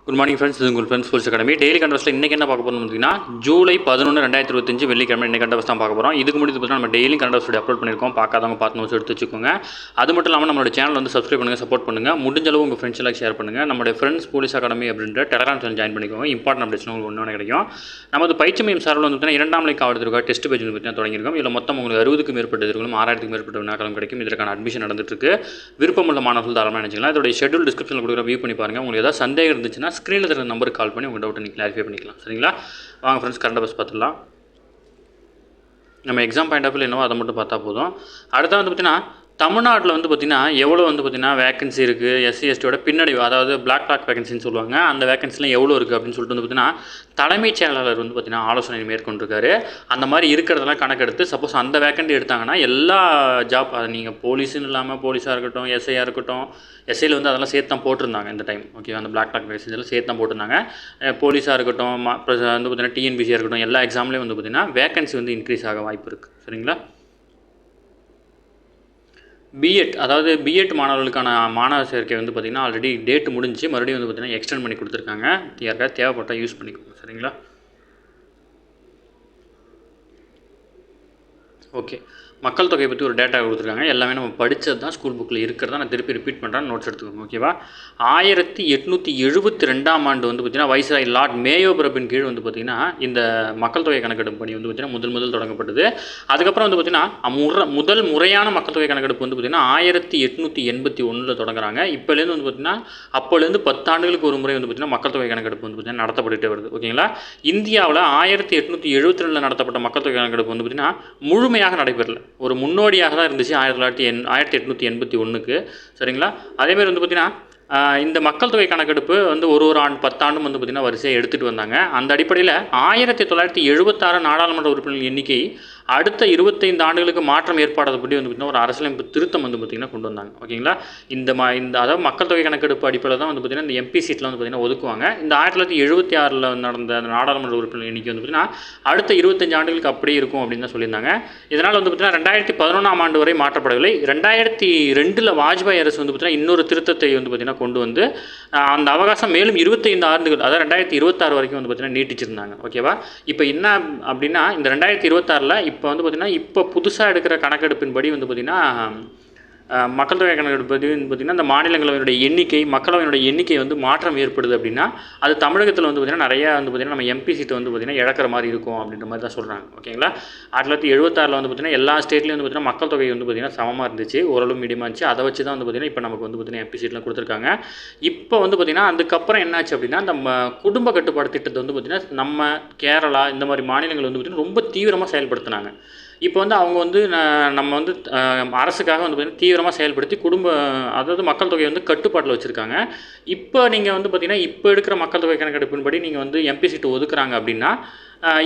Good morning friends, இது உங்கள் friends sports academy. Daily கண்டஸ்ட்டில் இன்றைக்கி என்ன பார்க்க போகிறோம் பார்த்தீங்கன்னா, ஜூலை 11 2025 வெள்ளிக்கிழமை இன்றைக்கி கண்டஸ்ட் தான் பார்க்க போகிறோம். இதுக்கு முடிஞ்சு பார்த்தீங்கன்னா நம்ம டெய்லி கண்டஸ்ட் அப்லோட் பண்ணியிருக்கோம். பார்க்காதவங்க பார்த்து நோட்ஸ் எடுத்து வச்சுக்கோங்க. அது மட்டும் இல்லாமல் நம்மளோட சேனல் வந்து சப்ஸ்கிரைப் பண்ணுங்கள், சப்போர்ட் பண்ணுங்கள். முடிஞ்ச அளவு உங்கள் ஃப்ரெண்ட்ஸ் எல்லாம் ஷேர் பண்ணுங்கள். நம்மளுடைய ஃப்ரெண்ட்ஸ் போலீஸ் அகாடமி அப்படின்ற டெலகிராம் சேனல் ஜாயின் பண்ணிக்கோங்க. இம்பார்ட்டன்ட் அப்டேட்ஸ் உங்களுக்கு ஒன்று கிடைக்கும். நமது பயிற்சி மையம் சார்பில் வந்து பார்த்தீங்கன்னா 2ஆம் நிலை காவலத்திற்காக டெஸ்ட் பேஜ் வந்து பார்த்தீங்கன்னா தொடங்கியிருக்கோம். இதில் மொத்தம் உங்களுக்கு 60க்கும் மேற்பட்ட எதிர்களும் 6000க்கும் மேற்பட்ட வினாக்களும் கிடைக்கும். இதற்கான அட்மிஷன் நடந்துட்டு விருப்பமுள்ள மாணவர்கள் தாராளமாக நினைச்சிக்கலாம். இதோட ஷெட்யூல் டிஸ்கிரிப்ஷனில் கொடுக்குற வியூ பண்ணி பாருங்கள். உங்களுக்கு ஏதாவது சந்தேகம் இருந்துச்சுன்னா ஸ்க்ரீனில் இருக்கிற நம்பருக்கு கால் பண்ணி உங்கள் டவுட்டை நீங்கள் கிளாரிஃபை பண்ணிக்கலாம். சரிங்களா? வாங்க ஃப்ரெண்ட்ஸ், கரண்ட் அஃபேர்ஸ் பார்த்துடலாம். நம்ம எக்ஸாம் பாயிண்ட் ஆஃப் வியூ என்னவோ அதை மட்டும் பார்த்தா போதும். அடுத்த வந்து பார்த்தீங்கன்னா தமிழ்நாட்டில் வந்து பார்த்திங்கன்னா எவ்வளோ வந்து பார்த்திங்கன்னா வேகன்சி இருக்குது, எஸ்சி எஸ்டியோட பின்னடைவு, அதாவது பிளாக் டாக் வேகன்சின்னு சொல்லுவாங்க, அந்த வேகன்சிலாம் எவ்வளோ இருக்குது அப்படின்னு சொல்லிட்டு வந்து பார்த்திங்கன்னா தலைமைச் செயலாளர் வந்து பார்த்திங்கன்னா ஆலோசனை மேற்கொண்டிருக்காரு. அந்த மாதிரி இருக்கிறதெல்லாம் கணக்கெடுத்து சப்போஸ் அந்த வேகன்சி எடுத்தாங்கன்னா எல்லா ஜாப், அது நீங்கள் போலீஸுன்னு இல்லாமல் போலீஸாக இருக்கட்டும், எஸ்ஐயாக இருக்கட்டும், எஸ்ஐயில் வந்து அதெல்லாம் சேர்த்து தான் போட்டிருந்தாங்க இந்த டைம். ஓகே, அந்த பிளாக் டாக் வேகன்சி எல்லாம் சேர்த்து தான் போட்டிருந்தாங்க. போலீஸாக இருக்கட்டும், வந்து பார்த்திங்கன்னா டிஎன்பிசியாக இருக்கட்டும், எல்லா எக்ஸாம்லேயும் வந்து பார்த்திங்கன்னா வேகன்சி வந்து இன்க்ரீஸ் ஆக வாய்ப்பு இருக்குது. சரிங்களா? பிஎட், அதாவது பிஎட் மாணவர்களுக்கான மாணவர் சேர்க்கை வந்து பார்த்திங்கன்னா ஆல்ரெடி டேட் முடிஞ்சு மறுபடியும் வந்து பார்த்திங்கன்னா எக்ஸ்டெண்ட் பண்ணி கொடுத்துருக்காங்க. யாருக்காவது தேவைப்பட்டால் யூஸ் பண்ணிக்கோங்க. சரிங்களா? ஓகே, மக்கள் தொகையை பற்றி ஒரு டேட்டா கொடுத்துருக்காங்க. எல்லாமே நம்ம படித்தது தான், ஸ்கூல் புக்கில் இருக்கிறதா நான் திருப்பி ரிப்பீட் பண்ணுறேன், நோட்ஸ் எடுத்துக்கோங்க. ஓகேவா? 1872ஆம் ஆண்டு வந்து பார்த்திங்கன்னா வைஸ்ராய் லார்ட் மேயோ பிரபின் கீழ் வந்து பார்த்திங்கன்னா இந்த மக்கள் தொகை கணக்கெடுப்பு பணி வந்து பார்த்திங்கன்னா முதல் தொடங்கப்பட்டது. அதுக்கப்புறம் வந்து பார்த்திங்கன்னா முதல் முறையான மக்கள் தொகை கணக்கெடுப்பு வந்து பார்த்திங்கன்னா 1881 தொடங்குறாங்க. இப்போலேருந்து வந்து பார்த்திங்கன்னா அப்போலேருந்து 10 ஆண்டுகளுக்கு ஒரு முறை வந்து பார்த்திங்கன்னா மக்கள் தொகை கணக்கெடுப்பு வந்து பார்த்திங்கன்னா நடத்தப்பட்டு வருது. ஓகேங்களா? இந்தியாவில் 1872 நடத்தப்பட்ட மக்கள் தொகை கணக்கெடுப்பு வந்து பார்த்திங்கன்னா முழுமையாக நடைபெறல, ஒரு முன்னோடியாக தான் இருந்துச்சு 1881க்கு. சரிங்களா? அதேமாதிரி வந்து பார்த்திங்கன்னா இந்த மக்கள் தொகை கணக்கெடுப்பு வந்து ஒரு ஆண்டு 10 ஆண்டும் வந்து பார்த்திங்கன்னா வரிசையாக எடுத்துகிட்டு வந்தாங்க. அந்த அடிப்படையில் 1976 நாடாளுமன்ற உறுப்பினர்கள் எண்ணிக்கை அடுத்த 25 ஆண்டுகளுக்கு மாற்றம் ஏற்பாடுபடி வந்து பார்த்திங்கன்னா ஒரு அரசியலமைப்பு திருத்தம் வந்து பார்த்திங்கன்னா கொண்டு வந்தாங்க. ஓகேங்களா? இந்த அதாவது மக்கள் தொகை கணக்கெடுப்பு அடிப்படையில் தான் வந்து பார்த்திங்கன்னா இந்த எம்பி சீட்டில் வந்து பார்த்திங்கன்னா ஒதுக்குவாங்க. இந்த 1976 நடந்த நாடாளுமன்ற உறுப்பினர் எண்ணிக்கை வந்து பார்த்திங்கன்னா அடுத்த 25 ஆண்டுகளுக்கு அப்படியே இருக்கும் அப்படின்னு தான் சொல்லியிருந்தாங்க. இதனால் வந்து பார்த்திங்கன்னா 2011ஆம் ஆண்டு வரை மாற்றப்படவில்லை. 2002 வாஜ்பாய் அரசு வந்து பார்த்திங்கன்னா இன்னொரு திருத்தத்தை வந்து பார்த்திங்கன்னா கொண்டு வந்து அந்த அவகாசம் மேலும் 25 ஆண்டுகள், அதாவது 2026 வரைக்கும் வந்து பார்த்திங்கன்னா நீட்டிச்சிருந்தாங்க. ஓகேவா? இப்போ என்ன அப்படின்னா இந்த 2026 இப்போ வந்து பார்த்திங்கன்னா இப்போ புதுசாக எடுக்கிற கணக்கெடுப்பின்படி வந்து பார்த்திங்கன்னா மக்கள் தொகை கணக்கெடுப்பு வந்து பார்த்திங்கன்னா இந்த மாநிலங்களவையினுடைய எண்ணிக்கை, மக்களவையினுடைய எண்ணிக்கை வந்து மாற்றம் ஏற்படுது அப்படின்னா அது தமிழகத்தில் வந்து பார்த்திங்கன்னா நிறையா வந்து பார்த்திங்கன்னா நம்ம எம்பி சீட்டை வந்து பார்த்திங்கன்னா இழக்கிற மாதிரி இருக்கும் அப்படின்ற மாதிரி தான் சொல்கிறாங்க. ஓகேங்களா? 1976 வந்து பார்த்திங்கன்னா எல்லா ஸ்டேட்லேயும் வந்து பார்த்திங்கன்னா மக்கள் தொகை வந்து பார்த்திங்கன்னா சமமாக இருந்துச்சு, ஓரளவு மீடியமாக இருந்துச்சு. அதை வச்சு தான் வந்து பார்த்திங்கன்னா இப்போ நமக்கு வந்து பார்த்திங்கன்னா எம்பி சீட்லாம் கொடுத்துருக்காங்க. இப்போ வந்து பார்த்திங்கன்னா அதுக்கப்புறம் என்னாச்சு அப்படின்னா நம்ம குடும்ப கட்டுப்பாடு திட்டத்தை வந்து பார்த்திங்கன்னா நம்ம கேரளா இந்த மாதிரி மாநிலங்கள் வந்து பார்த்திங்கன்னா ரொம்ப தீவிரமாக செயல்படுத்தினாங்க. இப்போ வந்து அவங்க வந்து நம்ம வந்து அரசுக்காக வந்து பார்த்திங்கன்னா தீவிரமாக செயல்படுத்தி அதாவது மக்கள் தொகையை வந்து கட்டுப்பாட்டில் வச்சுருக்காங்க. இப்போ நீங்கள் வந்து பார்த்திங்கன்னா இப்போ எடுக்கிற மக்கள் தொகை கணக்கெடுப்பின்படி நீங்கள் வந்து எம்பி சீட்டு ஒதுக்குறாங்க அப்படின்னா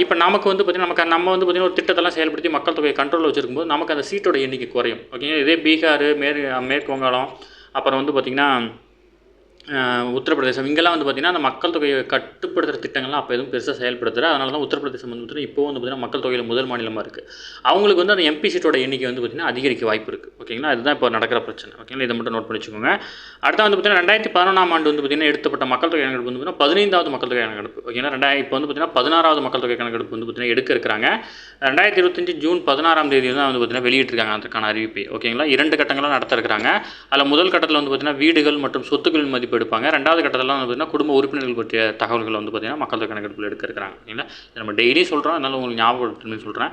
இப்போ நமக்கு வந்து பார்த்திங்கன்னா நம்ம வந்து பார்த்திங்கன்னா ஒரு திட்டத்தெல்லாம் செயல்படுத்தி மக்கள் தொகையை கண்ட்ரோலில் வச்சுருக்கும்போது நமக்கு அந்த சீட்டோட எண்ணிக்கை குறையும். ஓகேங்களா? இதே பீகார், மேற்கு வங்காளம், அப்புறம் வந்து பார்த்திங்கன்னா உத்தரப்பிரதேசம், இங்கெல்லாம் வந்து பார்த்திங்கன்னா அந்த மக்கள் தொகையை கட்டுப்படுத்துகிற திட்டங்கள்லாம் அப்போ எதுவும் பெருசாக செயல்படுத்துகிற, அதனால தான் உத்தரப்பிரதேசம் வந்து பார்த்திங்கன்னா இப்போ வந்து பார்த்திங்கன்னா மக்கள் தொகையில் முதல் மாநிலமாக இருக்குது. அவங்களுக்கு வந்து அந்த எம்பி சீட்டோட எண்ணிக்கை வந்து பார்த்திங்கன்னா அதிகரிக்க வாய்ப்பு இருக்குது. ஓகேங்களா? அதுதான் இப்போ நடக்கிற பிரச்சனை. ஓகேங்களா? இதை மட்டும் நோட் பண்ணி வச்சுக்கோங்க. அடுத்த வந்து பார்த்திங்கன்னா 2011ஆம் ஆண்டு வந்து பார்த்திங்கன்னா எடுத்தப்பட்ட மக்கள் தொகை கணக்கெடுப்பு வந்து பார்த்திங்கன்னா 15வது மக்கள் தொகை கணக்கெடுப்பு. ஓகேங்களா? இப்போ வந்து பார்த்திங்கன்னா 16வது மக்கள் தொகை கணக்கெடுப்பு வந்து பார்த்திங்கன்னா எடுக்க இருக்கிறாங்க. 2025 ஜூன் 16ஆம் தேதி தான் வந்து பார்த்திங்கன்னா வெளியிட்டிருக்காங்க அதற்கான அறிவிப்பை. ஓகேங்களா? 2 கட்டங்களாக நடத்த இருக்கிறாங்க. அதில் முதல் கட்டத்தில் வந்து பார்த்திங்கன்னா வீடுகள் மற்றும் சொத்துக்களின் மதிப்பு எடுப்பாங்க. 2வது கட்டத்தில் வந்து பார்த்திங்கன்னா குடும்ப உறுப்பினர்கள் பற்றிய தகவல்கள் வந்து பார்த்திங்கன்னா மக்கள் தொகை கணக்கெடுப்பில் எடுக்க இருக்கிறாங்க. ஓகேங்களா? நம்ம டெய்லி சொல்கிறோம், அதனால் உங்களுக்கு ஞாபகப்படுத்தணும்னு சொல்கிறேன்.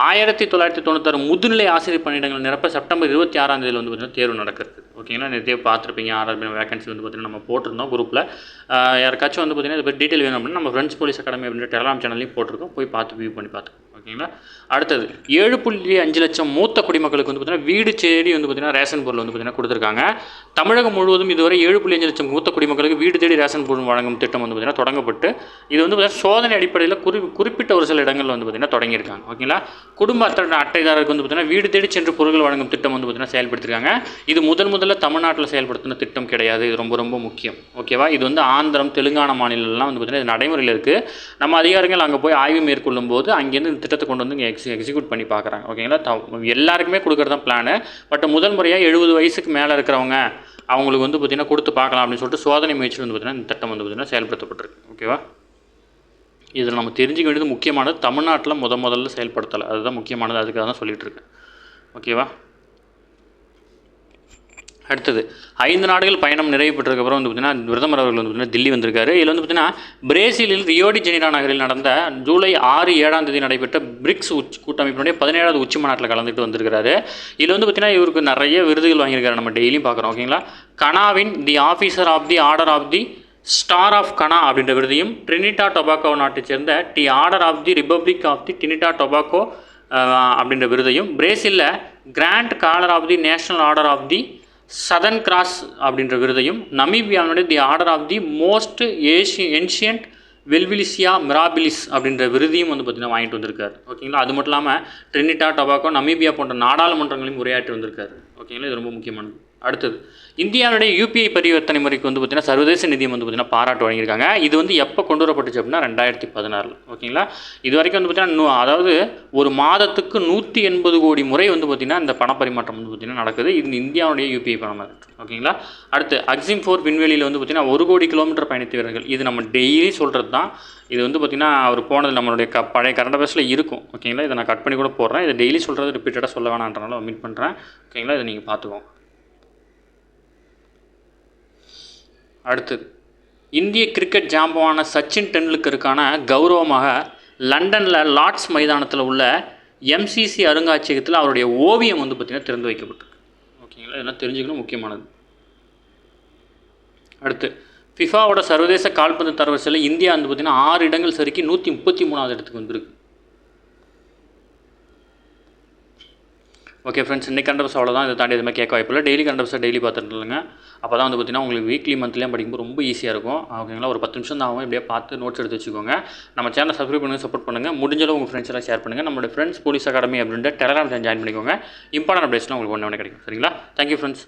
1996 முதுநிலை ஆசிரியர் பணியிடங்கள் நிரப்ப செப்டம்பர் 26ஆம் தேதியில் வந்து பார்த்திங்கன்னா தேர்வு நடக்கிறது. ஓகேங்களா? நிறைய பார்த்துருப்பீங்க. ஆர்ஆர்பி வேகன்சி வந்து பார்த்திங்கன்னா நம்ம போட்டிருந்தோம் குரூப்பில். யாருக்காச்சும் வந்து பார்த்திங்கன்னா இதை பற்றி டீட்டெயில் வேணும் அப்படின்னா நம்ம ஃப்ரெண்ட்ஸ் போலீஸ் அகாடமி அப்படின்ற டெலகிராம் சேனல்லையும் போட்டிருக்கோம், போய் பார்த்து வியூ பண்ணி பார்த்துக்கோங்க. ஓகேங்களா? அடுத்தது 7.5 லட்சம் மூத்த குடிமக்களுக்கு வந்து பார்த்திங்கன்னா வீடு தேடி வந்து பார்த்திங்கன்னா ரேஷன் பொருள் வந்து பார்த்திங்கன்னா கொடுத்துருக்காங்க. தமிழகம் முழுவதும் இதுவரை 7.5 லட்சம் மூத்த குடிமக்களுக்கு வீடு தேடி ரேஷன் பொருள் வழங்கும் திட்டம் வந்து பார்த்திங்கன்னா தொடங்கப்பட்டு இது வந்து பார்த்திங்கன்னா சோதனை அடிப்படையில் குறிப்பிட்ட ஒரு சில இடங்களில் வந்து பார்த்திங்கன்னா தொடங்கியிருக்காங்க. ஓகேங்களா? குடும்ப அட்டைதாரருக்கு வந்து பார்த்திங்கன்னா வீடு தேடி சென்று பொருட்கள் வழங்கும் திட்டம் வந்து பார்த்திங்கன்னா செயல்படுத்திருக்காங்க. இது முதல்ல தமிழ்நாட்டில் செயல்படுத்தின திட்டம் கிடையாது. இது ரொம்ப முக்கியம். ஓகேவா? இது வந்து ஆந்திரம், தெலுங்கானா மாநிலம்லாம் வந்து பார்த்திங்கன்னா இது நடைமுறையில் இருக்குது. நம்ம அதிகாரிகள் அங்கே போய் ஆய்வு மேற்கொள்ளும் போது அங்கேருந்து இந்த திட்டத்தை கொண்டு வந்து இங்கே எக்ஸிக்யூட் பண்ணி பார்க்குறாங்க. ஓகேங்களா? எல்லாருக்குமே கொடுக்குறது தான் பிளானு. பட் முதல் முறையாக 70 வயசுக்கு மேலே இருக்கிறவங்க அவங்களுக்கு வந்து பார்த்திங்கன்னா கொடுத்து பார்க்கலாம் அப்படின்னு சொல்லிட்டு சோதனை முயற்சி வந்து பார்த்திங்கன்னா இந்த திட்டம் வந்து பார்த்திங்கன்னா செயல்படுத்தப்பட்டிருக்கு. ஓகேவா? இதில் நம்ம தெரிஞ்சுக்க வேண்டியது முக்கியமானது தமிழ்நாட்டில் முதல்ல செயல்படுத்தலை, அதுதான் முக்கியமானது. அதுக்காக தான் சொல்லிகிட்டு இருக்கேன். ஓகேவா? அடுத்தது 5 நாடுகள் பயணம் நிறைவு பெற்றதுக்கப்புறம் வந்து பார்த்திங்கன்னா பிரதமர் அவர்கள் வந்து பார்த்திங்கன்னா தில்லி வந்திருக்காரு. இதில் வந்து பார்த்திங்கன்னா பிரேசிலில் ரியோடி ஜெனிரா நகரில் நடந்த ஜூலை 6-7 நடைபெற்ற பிரிக்ஸ் கூட்டமைப்பினுடைய 17வது உச்சி மாநாட்டில் கலந்துட்டு வந்திருக்காரு. இதில் வந்து பார்த்திங்கன்னா இவருக்கு நிறைய விருதுகள் வாங்கியிருக்காரு, நம்ம டெய்லியும் பார்க்குறோம். ஓகேங்களா? கனாவின் the officer of the order of the star of Ghana அப்படின்ற விருதையும், ட்ரினிடா டொபாக்கோ நாட்டை சேர்ந்த the order of the republic of the Trinidad Tobago அப்படின்ற விருதையும், பிரேசிலில் grand collar of the national order of the southern cross அப்படின்ற விருதையும், நமீபியாவுடைய the order of the most ancient welwitschia mirabilis அப்படின்ற விருதையும் வந்து பார்த்திங்கன்னா வாங்கிட்டு வந்திருக்காரு. ஓகேங்களா? அது மட்டும் இல்லாமல் ட்ரினிடா டொபாக்கோ, நமீபியா போன்ற நாடாளுமன்றங்களையும் உரையாற்றி வந்திருக்காரு. ஓகேங்களா? இது ரொம்ப முக்கியமானது. அடுத்தது இந்தியாவுடைய யூபிஐ பரிவர்த்தனை முறைக்கு வந்து பார்த்திங்கன்னா சர்வதேச நிதியம் வந்து பார்த்திங்கன்னா பாராட்டு வழங்கியிருக்காங்க. இது வந்து எப்போ கொண்டு வரப்பட்டுச்சு அப்படின்னா 2016. ஓகேங்களா? இது வரைக்கும் வந்து பார்த்திங்கன்னா அதாவது ஒரு மாதத்துக்கு 180 கோடி முறை வந்து பார்த்திங்கன்னா இந்த பணப்பரிமாற்றம் வந்து பார்த்திங்கன்னா நடக்குது. இது இந்தியாவுடைய யூபிஐ பணம் இருக்குது. ஓகேங்களா? அடுத்து அக்ஸிம் 4 விண்வெளியில் வந்து பார்த்திங்கன்னா 1 கோடி கிலோமீட்டர் பயணித்த வீரர்கள். இது நம்ம டெய்லி சொல்கிறது தான். இது வந்து பார்த்திங்கன்னா அவர் போனது நம்மளுடைய பழைய கரண்ட் அஃபேர்ஸில் இருக்கும். ஓகேங்களா? இதை நான் கட் பண்ணி கூட போடுறேன். இதை டெய்லி சொல்கிறது ரிப்பீட்டடாக சொல்ல வேணான்றனால ஒமிட் பண்ணுறேன். ஓகேங்களா? இதை நீங்கள் பார்த்துக்கோங்க. அடுத்தது இந்திய கிரிக்கெட் ஜாம்பவான சச்சின் டெண்டுல்கருக்கான கௌரவமாக லண்டனில் லார்ட்ஸ் மைதானத்தில் உள்ள எம்சிசி அருங்காட்சியகத்தில் அவருடைய ஓவியம் வந்து பார்த்திங்கன்னா திறந்து வைக்கப்பட்டிருக்கு. ஓகேங்களா? இதெல்லாம் தெரிஞ்சுக்கணும், முக்கியமானது. அடுத்து ஃபிஃபாவோட சர்வதேச கால்பந்து தரவரிசையில் இந்தியா வந்து பார்த்திங்கன்னா 6 இடங்கள் சறுக்கி 133வது இடத்துக்கு வந்திருக்கு. ஓகே ஃப்ரெண்ட்ஸ், இன்றைக்கி கரண்ட் அஃபேர்ஸ் அவ்வளோதான். இதை தாண்டி எதுவுமே கேட்க வாய்ப்பில்லை. டெய்லி கரண்ட் அஃபேர்ஸை டெய்லி பார்த்துட்டுருங்க. அப்போ தான் வந்து பார்த்திங்கன்னா உங்களுக்கு வீக்லி மந்த்லியாக படிக்கும்போது ரொம்ப ஈஸியாக இருக்கும். ஓகேங்களா? ஒரு 10 நிமிஷம் தான் ஆகும். இப்படியே பார்த்து நோட்ஸ் எடுத்து வச்சுக்கோங்க. நம்ம சேனலை சப்ஸ்கிரைப் பண்ணுங்கள், சப்போர்ட் பண்ணுங்கள். முடிஞ்சளவு உங்கள் ஃப்ரெண்ட்ஸ் எல்லாம் ஷேர் பண்ணுங்கள். நம்மளுடைய ஃப்ரெண்ட்ஸ் போலீஸ் அகாடமி அப்படின்ற டெலகிராம் சேனல் ஜாயின் பண்ணிக்கோங்க. இம்பார்ட்டன்ட் அப்டேட்ஸ்லாம் உங்களுக்கு ஒன்று கிடைக்கும். சரிங்களா? Thank you friends.